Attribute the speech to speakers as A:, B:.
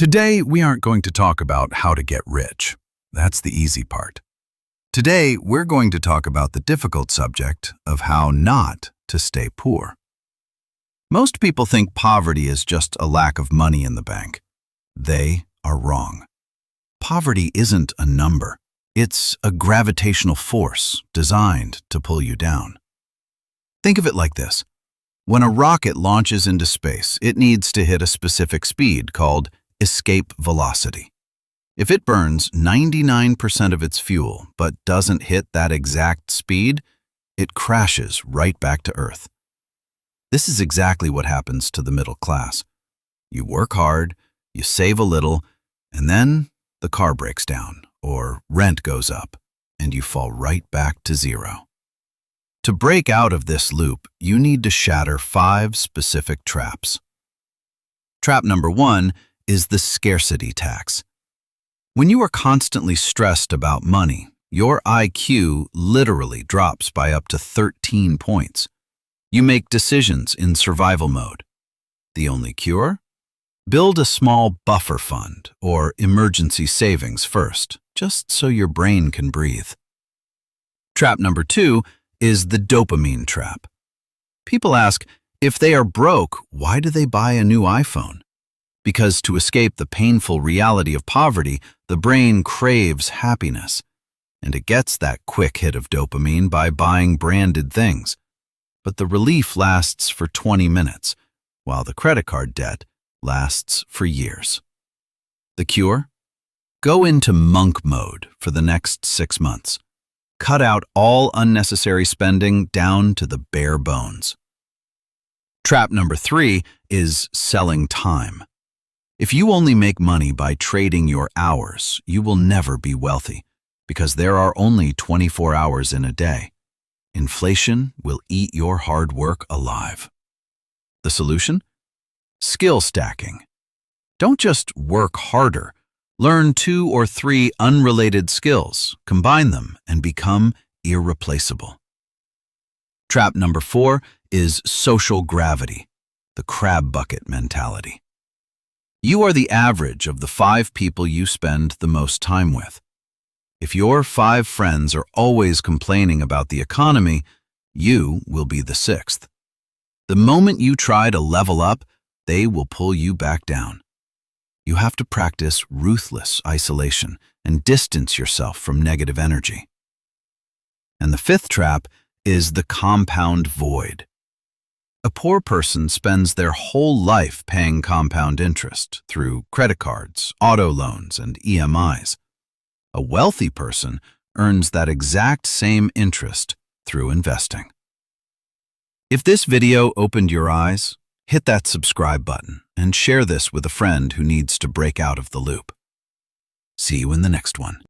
A: Today, we aren't going to talk about how to get rich. That's the easy part. Today, we're going to talk about the difficult subject of how not to stay poor. Most people think poverty is just a lack of money in the bank. They are wrong. Poverty isn't a number. It's a gravitational force designed to pull you down. Think of it like this. When a rocket launches into space, it needs to hit a specific speed called escape velocity. If it burns 99% of its fuel but doesn't hit that exact speed, it crashes right back to Earth. This is exactly what happens to the middle class. You work hard, you save a little, and then the car breaks down or rent goes up, and you fall right back to zero. To break out of this loop, you need to shatter 5 specific traps. Trap number 1 is the scarcity tax. When you are constantly stressed about money, your IQ literally drops by up to 13 points. You make decisions in survival mode. The only cure? Build a small buffer fund or emergency savings first, just so your brain can breathe. Trap number 2 is the dopamine trap. People ask, if they are broke, why do they buy a new iPhone? Because to escape the painful reality of poverty, the brain craves happiness, and it gets that quick hit of dopamine by buying branded things. But the relief lasts for 20 minutes, while the credit card debt lasts for years. The cure? Go into monk mode for the next 6 months. Cut out all unnecessary spending down to the bare bones. Trap number 3 is selling time. If you only make money by trading your hours, you will never be wealthy, because there are only 24 hours in a day. Inflation will eat your hard work alive. The solution? Skill stacking. Don't just work harder. Learn 2 or 3 unrelated skills, combine them, and become irreplaceable. Trap number 4 is social gravity, the crab bucket mentality. You are the average of the 5 people you spend the most time with. If your 5 friends are always complaining about the economy, you will be the 6th. The moment you try to level up, they will pull you back down. You have to practice ruthless isolation and distance yourself from negative energy. And the 5th trap is the compound void. A poor person spends their whole life paying compound interest through credit cards, auto loans, and EMIs. A wealthy person earns that exact same interest through investing. If this video opened your eyes, hit that subscribe button and share this with a friend who needs to break out of the loop. See you in the next one.